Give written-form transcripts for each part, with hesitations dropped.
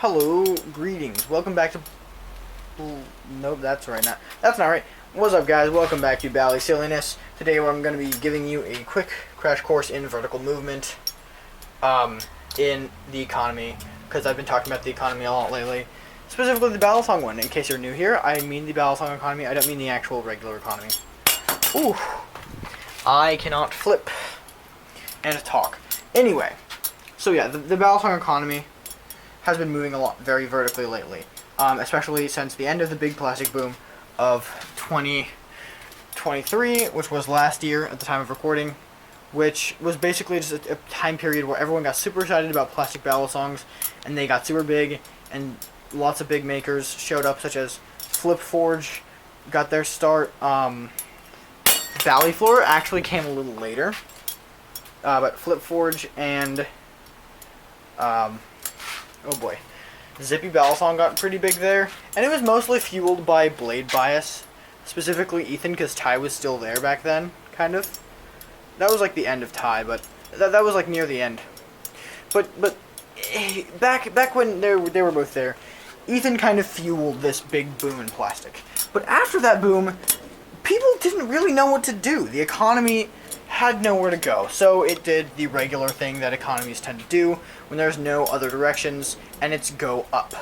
Hello, greetings. Welcome back to... Nope, that's right. That's not right. What's up, guys? Welcome back to Bali-Silliness. Today I'm going to be giving you a quick crash course in vertical movement in the economy, because I've been talking about the economy a lot lately. Specifically the BALISONG one. In case you're new here, I mean the BALISONG economy. I don't mean the actual regular economy. Ooh. I cannot flip and talk. Anyway, so yeah, the BALISONG economy has been moving a lot, very vertically lately, especially since the end of the big plastic boom of 2023, which was last year at the time of recording, which was basically just a time period where everyone got super excited about plastic balisongs, and they got super big, and lots of big makers showed up, such as FlipForge got their start. Ballyfloor actually came a little later, but FlipForge and oh boy, Zippy Balisong got pretty big there, and it was mostly fueled by blade bias, specifically Ethan, because Ty was still there back then, kind of. That was like the end of Ty, but that was like near the end. But back when they were both there, Ethan kind of fueled this big boom in plastic. But after that boom, people didn't really know what to do. The economy had nowhere to go, so it did the regular thing that economies tend to do when there's no other directions, and it's go up.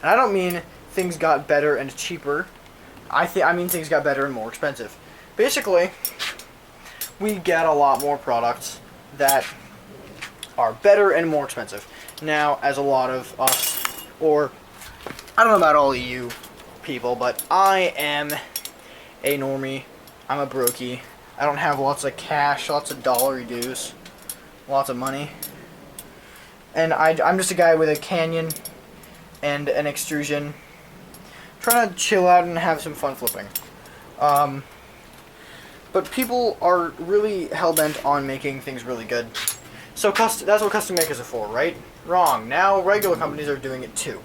And I don't mean things got better and cheaper. I mean things got better and more expensive. Basically, we get a lot more products that are better and more expensive. Now, as a lot of us, or I don't know about all of you people, but I am a normie. I'm a brokey. I don't have lots of cash, lots of dollar dues, lots of money. And I'm just a guy with a canyon and an extrusion, trying to chill out and have some fun flipping. But people are really hell-bent on making things really good. So that's what custom makers are for, right? Wrong. Now regular companies are doing it too.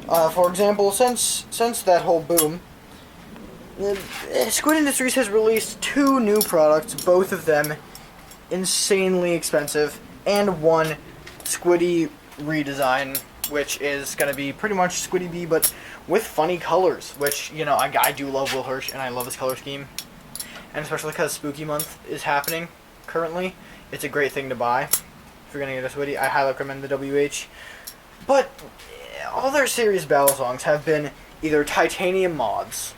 For example, since that whole boom, Squid Industries has released 2 new products, both of them insanely expensive, and one Squiddy redesign, which is going to be pretty much Squiddy B, but with funny colors, which, you know, I do love Will Hirsch, and I love his color scheme. And especially because Spooky Month is happening currently, it's a great thing to buy. If you're going to get a Squiddy, I highly recommend the WH. But all their series balisongs have been either titanium mods,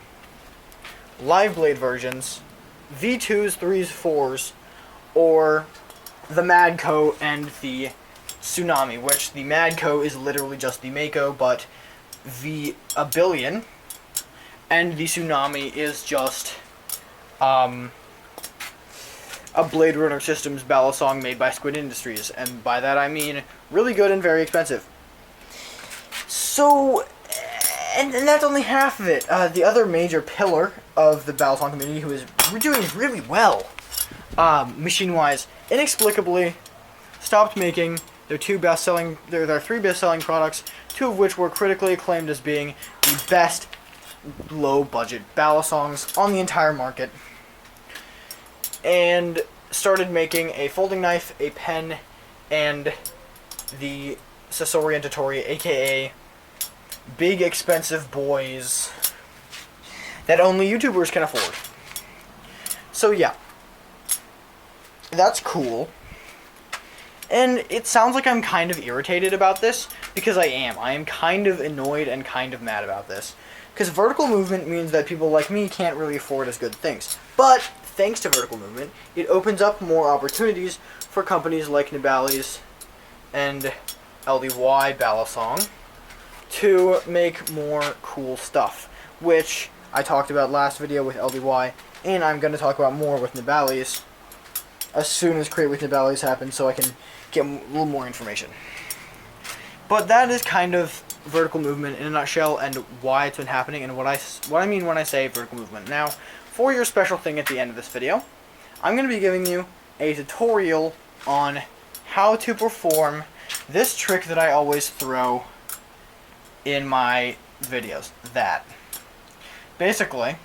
live blade versions, V2s, 3s, 4s, or the Madco and the Tsunami, which the Madco is literally just the Mako, but a billion, and the Tsunami is just a Blade Runner Systems balisong made by Squid Industries, and by that I mean really good and very expensive. So, and that's only half of it. The other major pillar of the balisong community, who is doing really well, machine-wise, inexplicably stopped making their 3 best-selling products, 2 of which were critically acclaimed as being the best low-budget balisongs on the entire market, and started making a folding knife, a pen, and the Sasori and Totori, aka big expensive boys that only YouTubers can afford. So yeah, that's cool. And it sounds like I'm kind of irritated about this, because I am. I am kind of annoyed and kind of mad about this. Because vertical movement means that people like me can't really afford as good things. But thanks to vertical movement, it opens up more opportunities for companies like Nibali's and LDY Balisong to make more cool stuff, which I talked about last video with LDY, and I'm going to talk about more with Nibali's as soon as Create with Nibali's happens, so I can get a little more information. But that is kind of vertical movement in a nutshell, and why it's been happening, and what I mean when I say vertical movement. Now, for your special thing at the end of this video, I'm going to be giving you a tutorial on how to perform this trick that I always throw in my videos. That. Basically,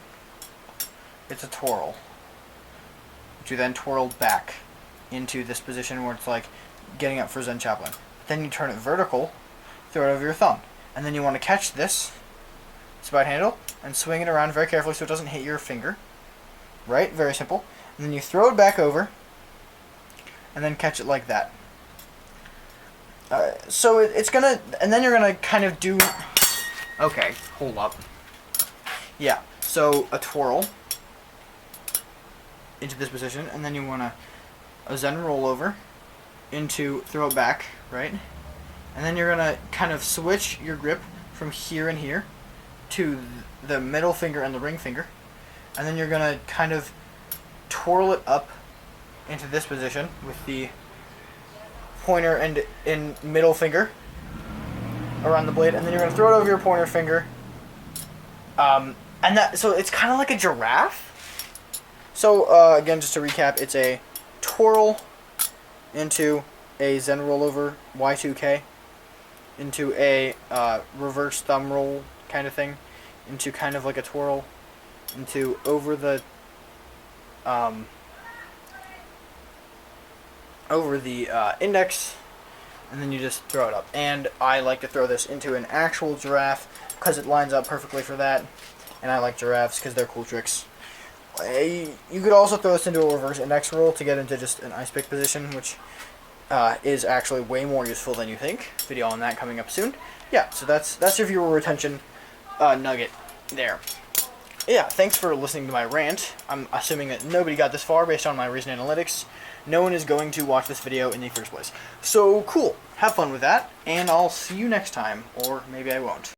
it's a twirl, which you then twirl back into this position where it's like getting up for Zen Chaplin. Then you turn it vertical, throw it over your thumb. And then you want to catch this spout handle and swing it around very carefully so it doesn't hit your finger. Right? Very simple. And then you throw it back over and then catch it like that. So it's gonna, and then you're gonna kind of do, okay, hold up. Yeah, so a twirl into this position, and then you want to a Zen roll over into throw it back, right? And then you're gonna kind of switch your grip from here and here to the middle finger and the ring finger, and then you're gonna kind of twirl it up into this position with the pointer and in middle finger around the blade, and then you're gonna throw it over your pointer finger. And that, so it's kind of like a giraffe. So again, just to recap, it's a twirl into a Zen rollover Y2K into a reverse thumb roll kind of thing into kind of like a twirl into over the index, and then you just throw it up. And I like to throw this into an actual giraffe because it lines up perfectly for that, and I like giraffes because they're cool tricks. You could also throw this into a reverse index roll to get into just an ice pick position, which is actually way more useful than you think. Video on that coming up soon. Yeah, so that's your viewer retention nugget there. Yeah, thanks for listening to my rant. I'm assuming that nobody got this far based on my recent analytics. No one is going to watch this video in the first place. So, cool. Have fun with that, and I'll see you next time. Or maybe I won't.